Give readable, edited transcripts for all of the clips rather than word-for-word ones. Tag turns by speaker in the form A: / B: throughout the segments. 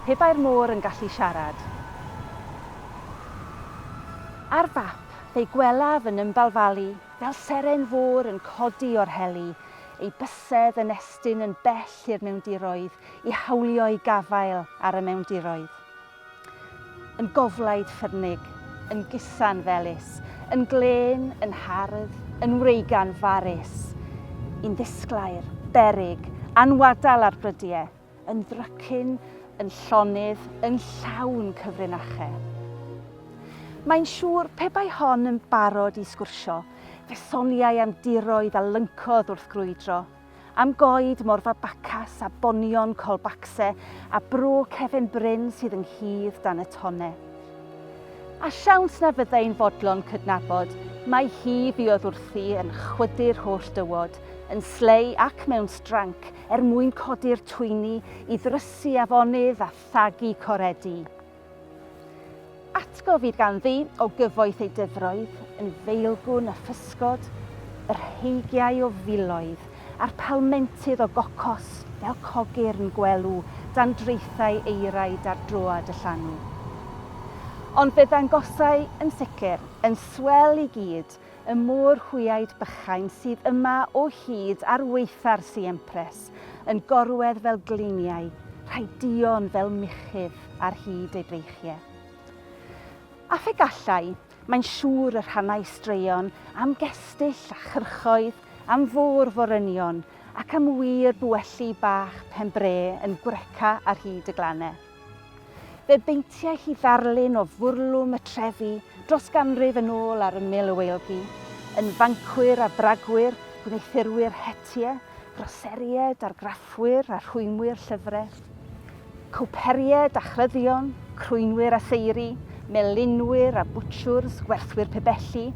A: Pe Bai'r Môr yn gallu siarad. Ar fap, fe'i gwelaf yn ymbalfalu, fel seren fôr yn codi o'r heli, ei bysedd yn estyn yn bell i'r mewndiroedd, i hawlio i gafael ar y mewndiroedd. Yn goflaid ffyrnig, yn gusan felys, yn glen, yn hardd, yn wreigan farus. Un ddisglair, berig, anwadal ar brydiau, yn ddrycyn, yn llonydd, yn llawn cyfrinachau. Mae'n siŵr pe bai hon yn barod i sgwrsio, fe soniau am diroedd a lyncodd wrth grwydro, am goed Morfa Bacas a bonion colbacse a bro Cefn Bryn sydd yn hydd dan y tonne. A siawns na fyddai'n fodlon cydnabod, mae hi fuodd wrthi yn chwydu'r holl dywod, yn slei ac mewn stranc mwyn codi'r twyni i ddrysu afonydd a thagu coredi. Atgofid ganddi o gyfoeth ei dyfroedd, yn feilgwn a physgod, yr heigiau o filoedd, a'r palmentydd o gocos fel cogyrn gwelw dan dreithau eiraid ar droad y llanw. Ond fe ddangosau yn sicr, yn swel i gyd, y môr hwyaid bychain sydd yma o hyd ar weitha'r siempres, yn gorwedd fel gliniau, rhai dion fel mychydd ar hyd ei breichiau. A fe gallai, mae'n siŵr y rhannau straeon am gestyll a chyrchoedd, am fôr forynion, ac am wir bwelli bach penbre yn gwreca ar hyd y glannau. Fe beintiau hi ddarlun o fwrlwm y trefi dros ganrif yn ôl ar ymyl y weilgi, yn fancwyr a bragwyr, gwneithurwyr hetiau, groseried ar graffwyr a rhwymwyr llyfrau, cwperied a chryddion, crwynwyr a seiri, melinwyr a bwtsiwrs, gwerthwyr pibelli,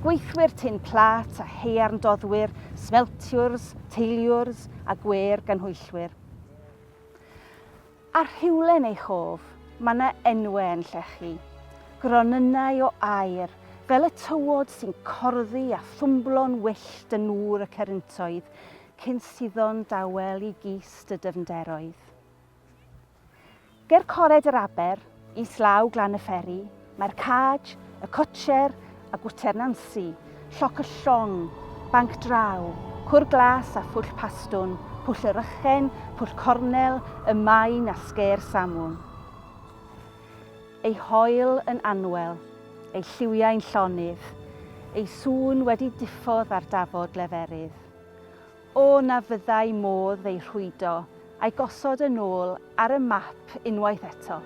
A: gweithwyr tin plat a heiarndoddwyr, smeltiwrs, teiliwrs a gwer ganhwyllwyr. Ar rhywlen ei chof, mae yna enwau yn llechi, gronynau o aer, fel y tywod sy'n corddi a thwmblo'n wyllt yn nŵr y ceryntoedd, cyn syddon dawel i gist y dyfnderoedd. Ger cored yr aber, islaw glan y fferi, mae'r caj, y cwtcher a gwter Nancy, lloc y llong, banc draw, cwr glas a phwll pastwn, pwll yr ychen, pwll cornel, y maen a sger samwn. Ei hoel yn anwel, ei lliwiau'n llonydd, ei sŵn wedi diffodd ar dafod leferydd. O na fyddai modd ei rhwydo a'i gosod yn ôl ar y map unwaith eto,